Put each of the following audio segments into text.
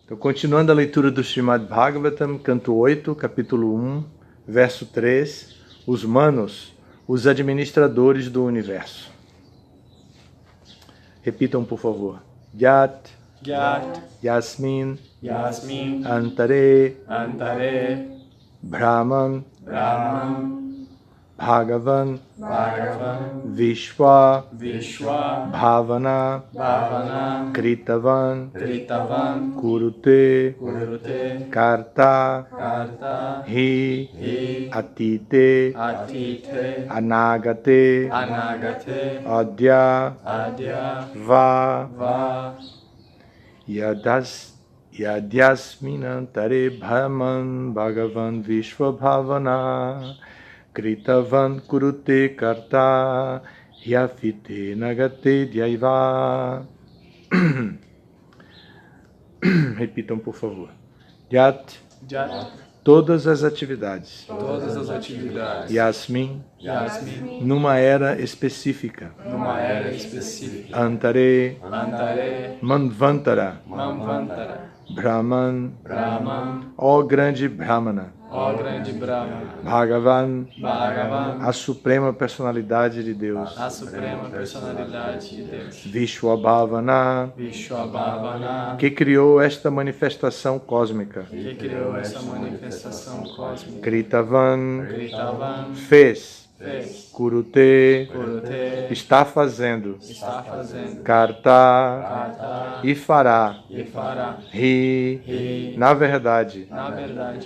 Então, continuando a leitura do Srimad Bhagavatam, canto 8, capítulo 1, verso 3, os manos, os administradores do universo. Repitam, por favor. Yat, Yasmin, Antare, Brahman, Bhagavan, Vishwa, Bhavana, Kritavan, Kurute, Karta, Hi, Atite, Anagate, Adya, Va, Yadyasminantare Brahman Bhagavan Vishwa Bhavana Kritavan Kurute Karta Hyafite Nagate Dhyaiva. Repitam, por favor. Yat, todas as atividades. Yasmin, numa era específica. Antare, Manvantara, Brahman, ó grande Brahmana. Bhagavan, a suprema personalidade de Deus. Vishwabhavana, que criou esta manifestação cósmica. Kritavan, fez. Kurute, está fazendo. Karta, e fará. Hi, na verdade.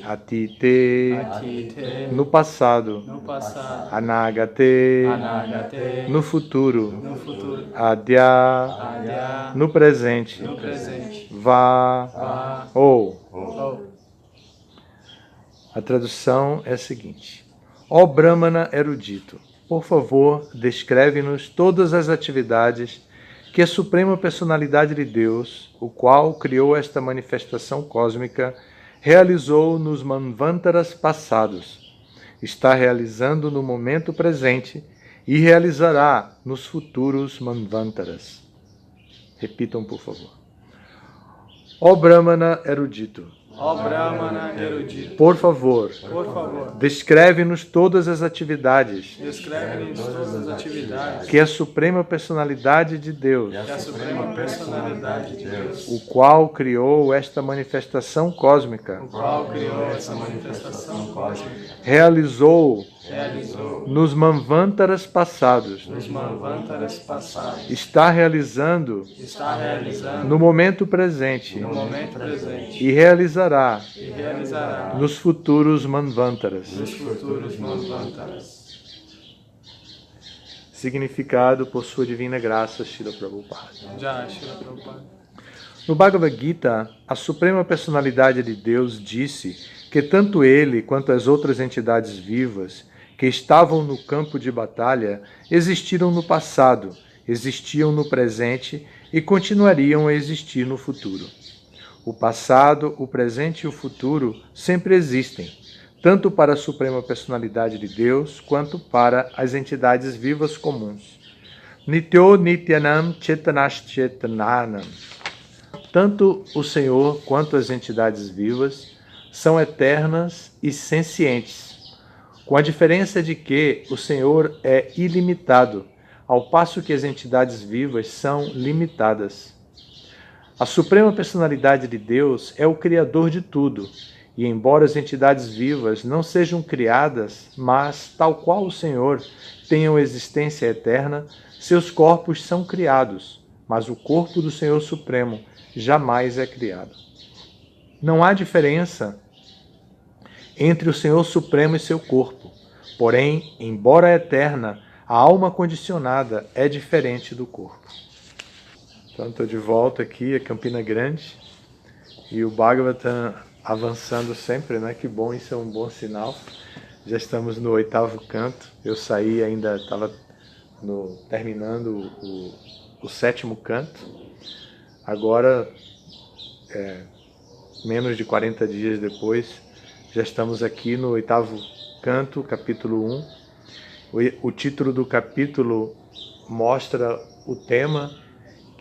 Atite, no passado. Anagate, no futuro. Adya, no presente. Va, ou. A tradução é a seguinte. Ó Brahmana erudito, por favor, descreve-nos todas as atividades que a Suprema Personalidade de Deus, o qual criou esta manifestação cósmica, realizou nos manvantaras passados, está realizando no momento presente e realizará nos futuros manvantaras. Repitam, por favor. Ó Brahmana erudito, por favor, descreve-nos todas as atividades que a Suprema Personalidade de Deus, o qual criou esta manifestação cósmica, realizou nos manvantaras passados, está realizando no momento presente e realizará nos futuros manvantaras. Significado por sua divina graça, Srila Prabhupada. No Bhagavad Gita, a Suprema Personalidade de Deus disse que tanto ele quanto as outras entidades vivas que estavam no campo de batalha existiram no passado, existiam no presente e continuariam a existir no futuro. O passado, o presente e o futuro sempre existem, tanto para a Suprema Personalidade de Deus quanto para as entidades vivas comuns. Nityo Nityanam Chetanaschetananam. Tanto o Senhor quanto as entidades vivas são eternas e sencientes, com a diferença de que o Senhor é ilimitado, ao passo que as entidades vivas são limitadas. A Suprema Personalidade de Deus é o Criador de tudo, e embora as entidades vivas não sejam criadas, mas, tal qual o Senhor, tenham existência eterna, seus corpos são criados, mas o corpo do Senhor Supremo jamais é criado. Não há diferença entre o Senhor Supremo e seu corpo, porém, embora eterna, a alma condicionada é diferente do corpo. Então, estou de volta aqui a Campina Grande e o Bhagavatam avançando sempre, né? Que bom, isso é um bom sinal. Já estamos no 8º canto. Eu saí, ainda estava terminando o 7º canto. Agora, menos de 40 dias depois, já estamos aqui no 8º canto, capítulo 1. O título do capítulo mostra o tema,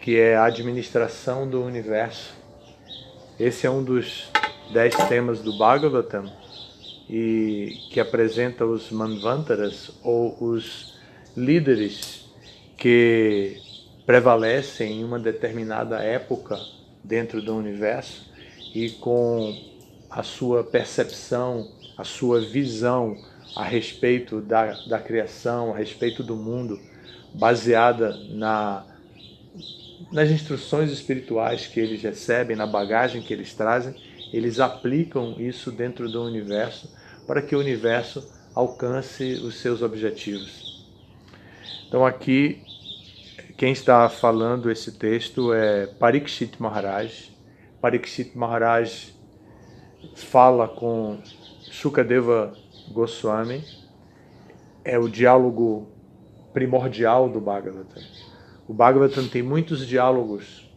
que é a administração do universo. Esse é um dos 10 temas do Bhagavatam, e que apresenta os Manvantaras, ou os líderes que prevalecem em uma determinada época dentro do universo e com a sua percepção, a sua visão a respeito da criação, a respeito do mundo, baseada nas instruções espirituais que eles recebem, na bagagem que eles trazem. Eles aplicam isso dentro do universo para que o universo alcance os seus objetivos. Então aqui, quem está falando esse texto é Parikshit Maharaj. Parikshit Maharaj fala com Shukadeva Goswami. É o diálogo primordial do Bhagavatam. O Bhagavatam tem muitos diálogos,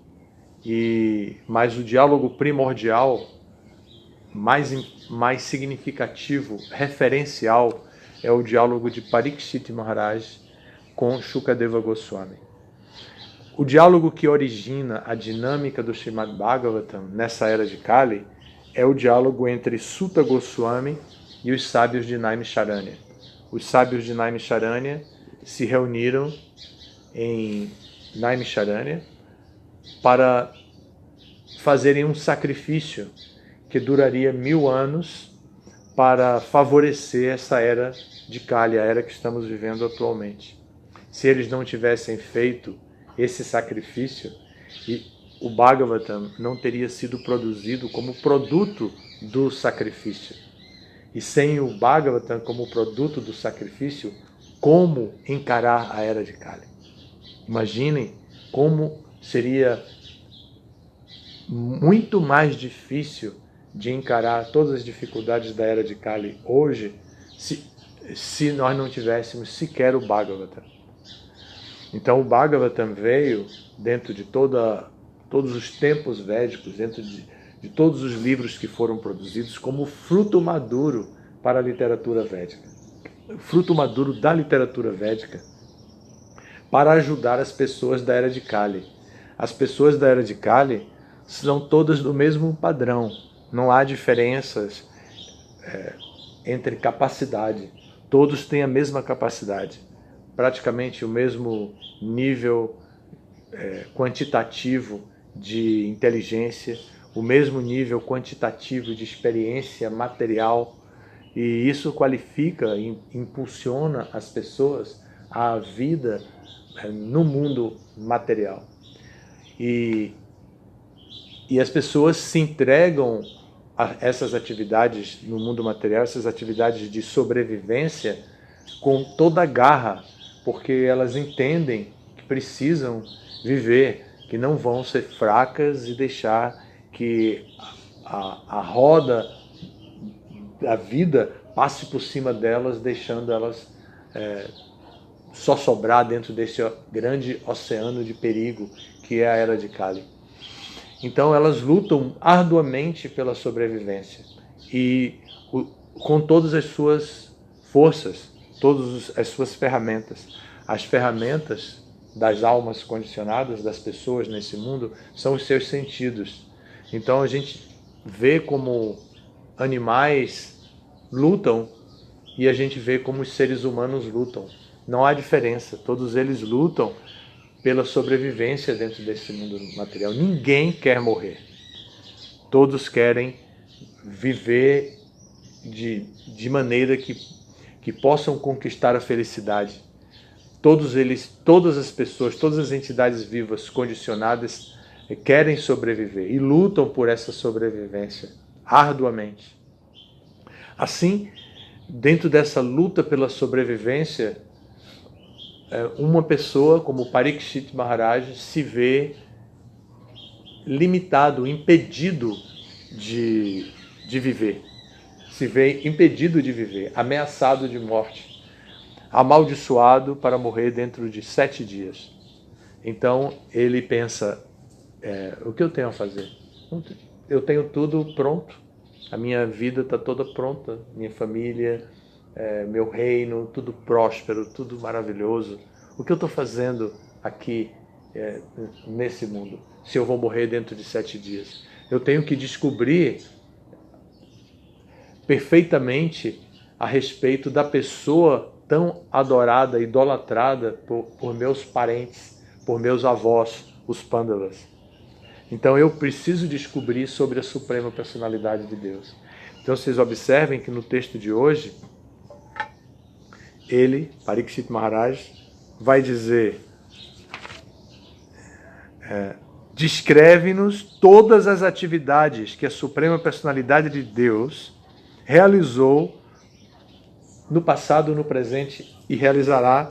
mas o diálogo primordial, mais significativo, referencial, é o diálogo de Parikshit Maharaj com Shukadeva Goswami. O diálogo que origina a dinâmica do Srimad Bhagavatam nessa era de Kali é o diálogo entre Sutta Goswami e os sábios de Naimisharanya. Os sábios de Naimisharanya se reuniram em Naimisharanya para fazerem um sacrifício que duraria 1000 anos para favorecer essa era de Kali, a era que estamos vivendo atualmente. Se eles não tivessem feito esse sacrifício, o Bhagavatam não teria sido produzido como produto do sacrifício. E sem o Bhagavatam como produto do sacrifício, como encarar a era de Kali? Imaginem como seria muito mais difícil de encarar todas as dificuldades da era de Kali hoje, se nós não tivéssemos sequer o Bhagavatam. Então o Bhagavatam veio dentro de todos os tempos védicos, dentro de todos os livros que foram produzidos, como fruto maduro para a literatura védica. Fruto maduro da literatura védica para ajudar as pessoas da era de Kali. As pessoas da era de Kali são todas do mesmo padrão. Não há diferenças entre capacidade. Todos têm a mesma capacidade. Praticamente o mesmo nível quantitativo de inteligência, o mesmo nível quantitativo de experiência material. E isso qualifica e impulsiona as pessoas à vida no mundo material. E as pessoas se entregam a essas atividades no mundo material, essas atividades de sobrevivência, com toda a garra, porque elas entendem que precisam viver, que não vão ser fracas e deixar que a roda da vida passe por cima delas, deixando elas só sobrar dentro desse grande oceano de perigo que é a era de Kali. Então elas lutam arduamente pela sobrevivência e com todas as suas forças, todas as suas ferramentas. As ferramentas das almas condicionadas, das pessoas nesse mundo, são os seus sentidos. Então a gente vê como animais lutam e a gente vê como os seres humanos lutam. Não há diferença, todos eles lutam pela sobrevivência dentro desse mundo material. Ninguém quer morrer. Todos querem viver de maneira que possam conquistar a felicidade. Todos eles, todas as pessoas, todas as entidades vivas condicionadas querem sobreviver e lutam por essa sobrevivência arduamente. Assim, dentro dessa luta pela sobrevivência, uma pessoa como Parikshit Maharaj se vê limitado, impedido de viver. Se vê impedido de viver, ameaçado de morte, amaldiçoado para morrer dentro de 7 dias. Então ele pensa, o que eu tenho a fazer? Eu tenho tudo pronto, a minha vida está toda pronta, minha família, meu reino, tudo próspero, tudo maravilhoso. O que eu estou fazendo aqui nesse mundo, se eu vou morrer dentro de 7 dias? Eu tenho que descobrir perfeitamente a respeito da pessoa tão adorada, idolatrada por meus parentes, por meus avós, os Pandavas. Então eu preciso descobrir sobre a suprema personalidade de Deus. Então vocês observem que no texto de hoje, ele, Parikshit Maharaj, vai dizer, descreve-nos todas as atividades que a suprema personalidade de Deus realizou no passado, no presente e realizará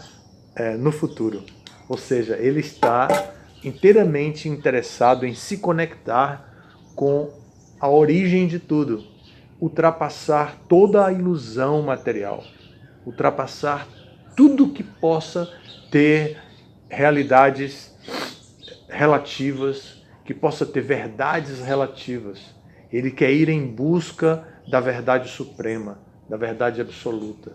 no futuro. Ou seja, ele está inteiramente interessado em se conectar com a origem de tudo, ultrapassar toda a ilusão material, ultrapassar tudo que possa ter realidades relativas, que possa ter verdades relativas. Ele quer ir em busca da verdade suprema, da verdade absoluta.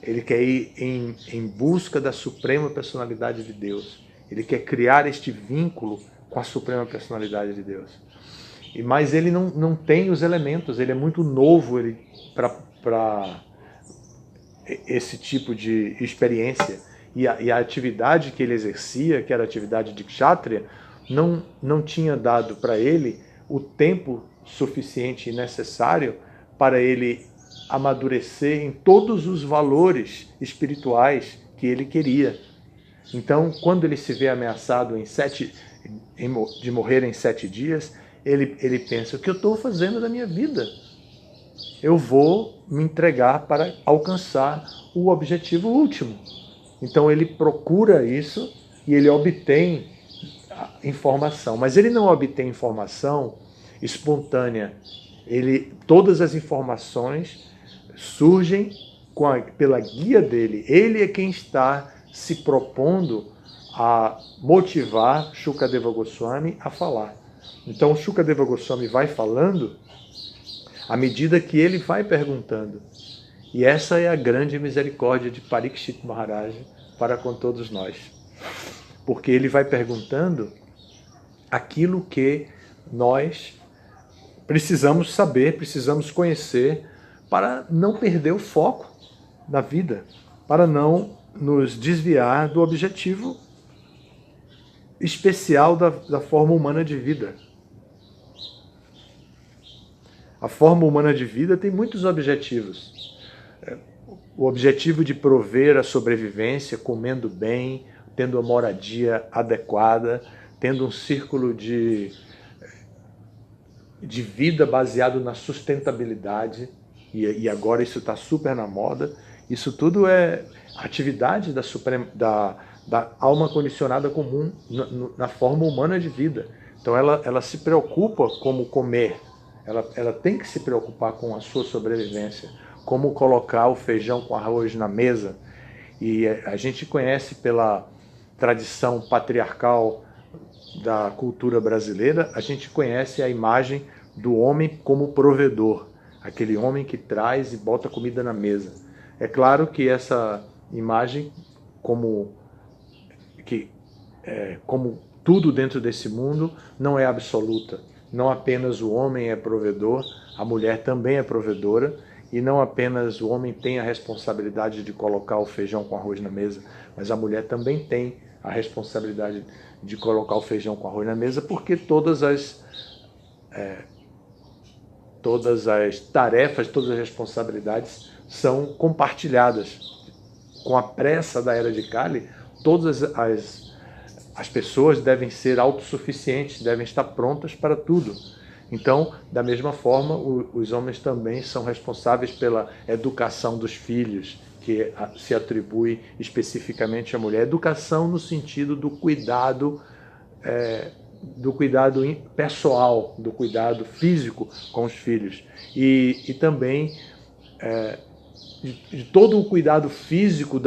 Ele quer ir em busca da suprema personalidade de Deus. Ele quer criar este vínculo com a suprema personalidade de Deus. Mas ele não tem os elementos, ele é muito novo para esse tipo de experiência. E a atividade que ele exercia, que era a atividade de kshatriya, não tinha dado para ele o tempo suficiente e necessário para ele amadurecer em todos os valores espirituais que ele queria. Então, quando ele se vê ameaçado de morrer em 7 dias, ele pensa, o que eu estou fazendo da minha vida? Eu vou me entregar para alcançar o objetivo último. Então ele procura isso e ele obtém informação. Mas ele não obtém informação espontânea. Todas as informações surgem pela guia dele. Ele é quem está se propondo a motivar Shukadeva Goswami a falar. Então Shukadeva Goswami vai falando à medida que ele vai perguntando. E essa é a grande misericórdia de Parikshit Maharaj para com todos nós. Porque ele vai perguntando aquilo que nós precisamos saber, precisamos conhecer, para não perder o foco na vida, para não nos desviar do objetivo especial da forma humana de vida. A forma humana de vida tem muitos objetivos. O objetivo de prover a sobrevivência, comendo bem, tendo a moradia adequada, tendo um círculo de vida baseado na sustentabilidade, e agora isso está super na moda. Isso tudo é atividade da alma condicionada comum na forma humana de vida. Então ela se preocupa como comer, ela tem que se preocupar com a sua sobrevivência, como colocar o feijão com arroz na mesa. E a gente conhece pela tradição patriarcal da cultura brasileira, a gente conhece a imagem do homem como provedor, aquele homem que traz e bota comida na mesa. É claro que essa imagem, como tudo dentro desse mundo, não é absoluta. Não apenas o homem é provedor, a mulher também é provedora, e não apenas o homem tem a responsabilidade de colocar o feijão com arroz na mesa, mas a mulher também tem a responsabilidade de colocar o feijão com arroz na mesa, porque todas as tarefas, todas as responsabilidades são compartilhadas. Com a pressa da era de Kali, todas as pessoas devem ser autossuficientes, devem estar prontas para tudo. Então, da mesma forma, os homens também são responsáveis pela educação dos filhos, que se atribui especificamente à mulher. Educação no sentido do cuidado pessoal, do cuidado físico com os filhos. E também de todo o cuidado físico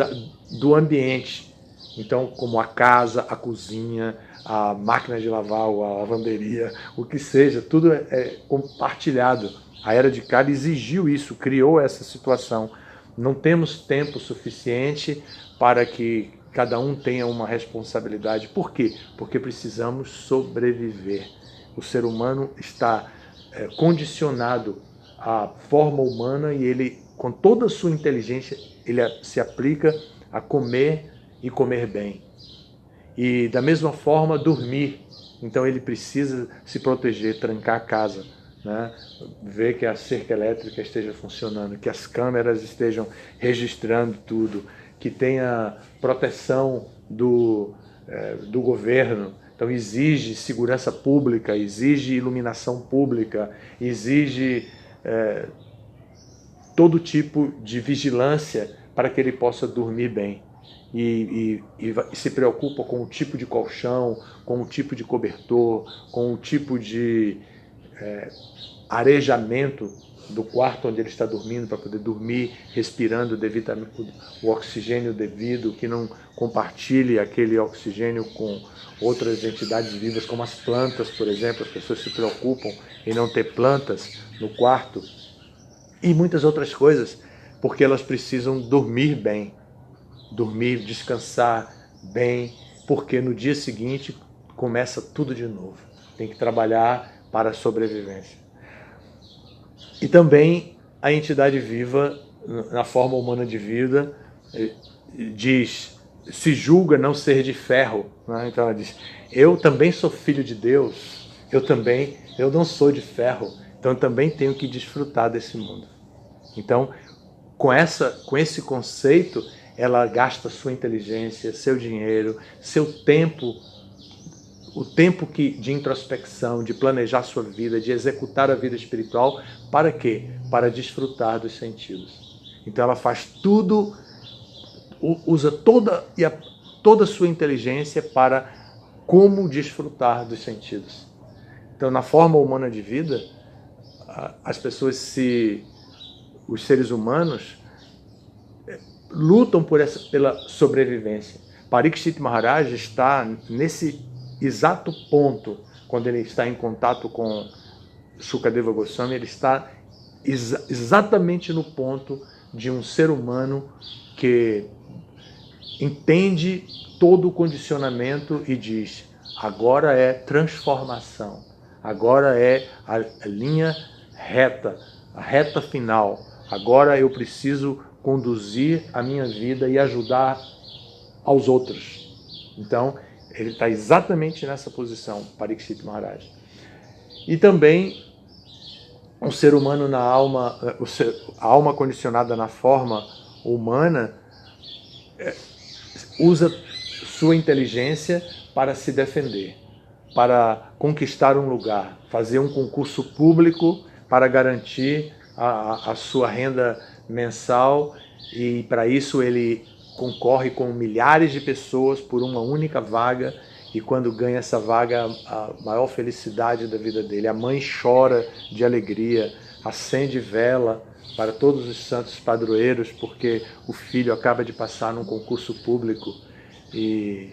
do ambiente. Então, como a casa, a cozinha, a máquina de lavar, a lavanderia, o que seja, tudo é compartilhado. A era de Kali exigiu isso, criou essa situação. Não temos tempo suficiente para que cada um tenha uma responsabilidade. Por quê? Porque precisamos sobreviver. O ser humano está condicionado à forma humana e ele, com toda a sua inteligência, ele se aplica a comer e comer bem. E da mesma forma, dormir. Então ele precisa se proteger, trancar a casa, né? Ver que a cerca elétrica esteja funcionando, que as câmeras estejam registrando tudo, que tenha proteção do governo. Então exige segurança pública, exige iluminação pública, exige todo tipo de vigilância para que ele possa dormir bem. E se preocupa com o tipo de colchão, com o tipo de cobertor, com o tipo de arejamento do quarto onde ele está dormindo, para poder dormir respirando o oxigênio devido, que não compartilhe aquele oxigênio com outras entidades vivas, como as plantas, por exemplo. As pessoas se preocupam em não ter plantas no quarto e muitas outras coisas, porque elas precisam dormir bem, dormir, descansar bem, porque no dia seguinte começa tudo de novo. Tem que trabalhar para a sobrevivência. E também a entidade viva, na forma humana de vida, se julga não ser de ferro, né? Então ela diz, eu também sou filho de Deus, eu não sou de ferro, então eu também tenho que desfrutar desse mundo. Então, com esse conceito, ela gasta sua inteligência, seu dinheiro, seu tempo, o tempo de introspecção, de planejar sua vida, de executar a vida espiritual, para quê? Para desfrutar dos sentidos. Então ela faz tudo, usa toda a sua inteligência para como desfrutar dos sentidos. Então, na forma humana de vida, as pessoas os seres humanos lutam pela sobrevivência. Parikshit Maharaj está nesse exato ponto, quando ele está em contato com Shukadeva Goswami, ele está exatamente no ponto de um ser humano que entende todo o condicionamento e diz, agora é transformação, agora é a linha reta, a reta final, agora eu preciso conduzir a minha vida e ajudar aos outros. Então, ele está exatamente nessa posição, Parikshit Maharaj. E também um ser humano na alma, a alma condicionada na forma humana, usa sua inteligência para se defender, para conquistar um lugar, fazer um concurso público para garantir a sua renda mensal, e para isso ele concorre com milhares de pessoas por uma única vaga, e quando ganha essa vaga, a maior felicidade da vida dele. A mãe chora de alegria, acende vela para todos os santos padroeiros, porque o filho acaba de passar num concurso público, e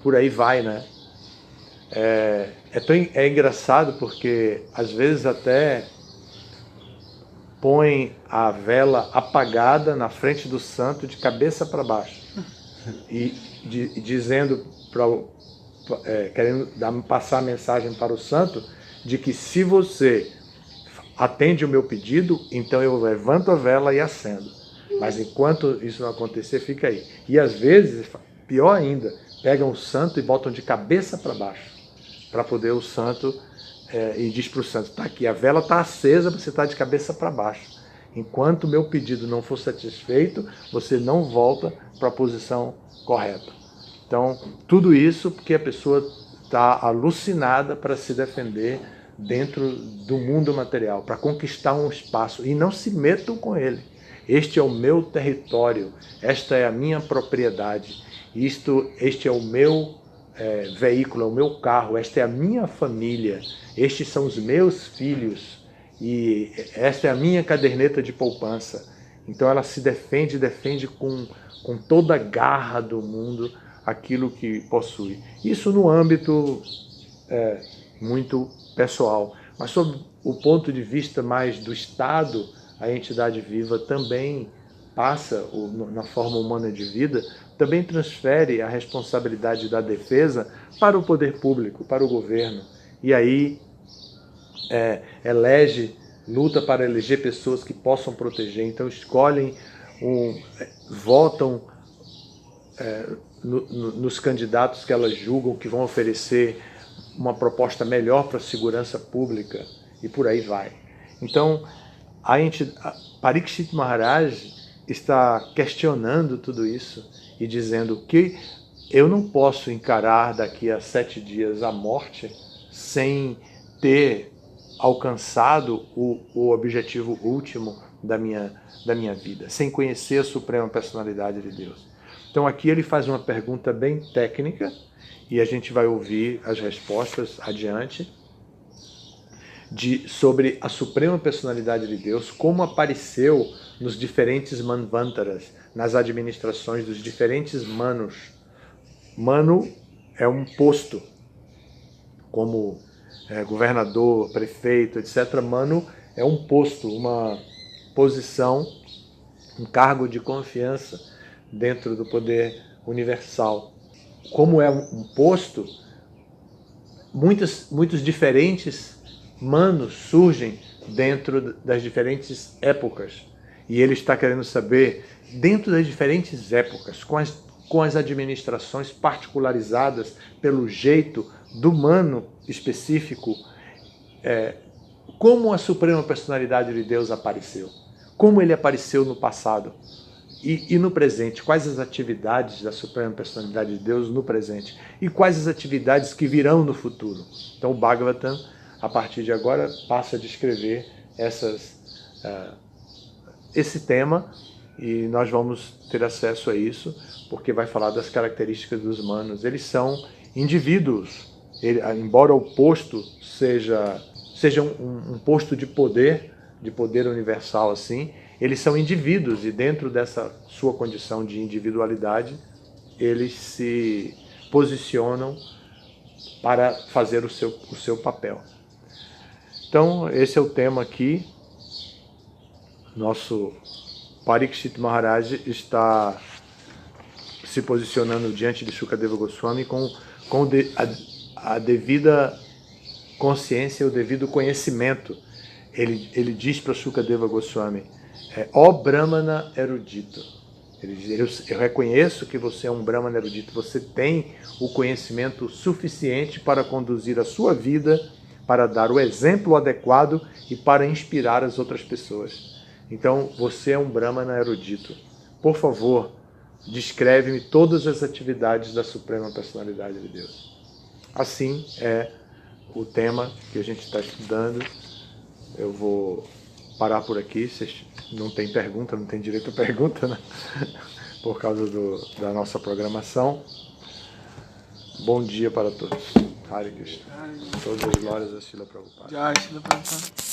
por aí vai, né? É engraçado porque às vezes até põe a vela apagada na frente do santo de cabeça para baixo e dizendo, querendo passar a mensagem para o santo de que se você atende o meu pedido, então eu levanto a vela e acendo. Mas enquanto isso não acontecer, fica aí. E às vezes, pior ainda, pegam o santo e botam de cabeça para baixo, para poder o santo, e diz para o santo, está aqui, a vela está acesa, você está de cabeça para baixo. Enquanto o meu pedido não for satisfeito, você não volta para a posição correta. Então, tudo isso porque a pessoa está alucinada para se defender dentro do mundo material, para conquistar um espaço, e não se metam com ele. Este é o meu território, esta é a minha propriedade, este é o meu veículo, é o meu carro, esta é a minha família, estes são os meus filhos, e esta é a minha caderneta de poupança. Então ela se defende com toda a garra do mundo aquilo que possui. Isso no âmbito muito pessoal, mas sob o ponto de vista mais do Estado, a entidade viva também passa, na forma humana de vida, também transfere a responsabilidade da defesa para o poder público, para o governo. e aí luta para eleger pessoas que possam proteger. Então escolhem, votam nos candidatos que elas julgam que vão oferecer uma proposta melhor para a segurança pública, e por aí vai. Então, Parikshit Maharaj está questionando tudo isso e dizendo que eu não posso encarar daqui a 7 dias a morte sem ter alcançado o objetivo último da minha vida, sem conhecer a Suprema Personalidade de Deus. Então aqui ele faz uma pergunta bem técnica e a gente vai ouvir as respostas adiante sobre a Suprema Personalidade de Deus, como apareceu nos diferentes manvantaras, nas administrações dos diferentes manos. Manu é um posto, como governador, prefeito, etc. Manu é um posto, uma posição, um cargo de confiança dentro do poder universal. Como é um posto, muitos diferentes manos surgem dentro das diferentes épocas. E ele está querendo saber, dentro das diferentes épocas, com as administrações particularizadas pelo jeito do mano específico, como a Suprema Personalidade de Deus apareceu, como ele apareceu no passado e no presente, quais as atividades da Suprema Personalidade de Deus no presente e quais as atividades que virão no futuro. Então o Bhagavatam, a partir de agora, passa a descrever esse tema, e nós vamos ter acesso a isso, porque vai falar das características dos manos. Eles são indivíduos, embora o posto seja um posto de poder universal assim, eles são indivíduos, e dentro dessa sua condição de individualidade, eles se posicionam para fazer o seu papel. Então, esse é o tema aqui. Nosso Parikshit Maharaj está se posicionando diante de Shukadeva Goswami com a devida consciência, o devido conhecimento. Ele diz para Shukadeva Goswami, ó Brahmana erudito. Ele diz, eu reconheço que você é um Brahmana erudito, você tem o conhecimento suficiente para conduzir a sua vida, para dar o exemplo adequado e para inspirar as outras pessoas. Então, você é um Brahmana erudito. Por favor, descreve-me todas as atividades da Suprema Personalidade de Deus. Assim é o tema que a gente está estudando. Eu vou parar por aqui. Vocês não tem pergunta, não tem direito a pergunta, né? Por causa da nossa programação. Bom dia para todos. Hare Krishna. Todas as glórias a Srila Prabhupada. Jai Srila Prabhupada.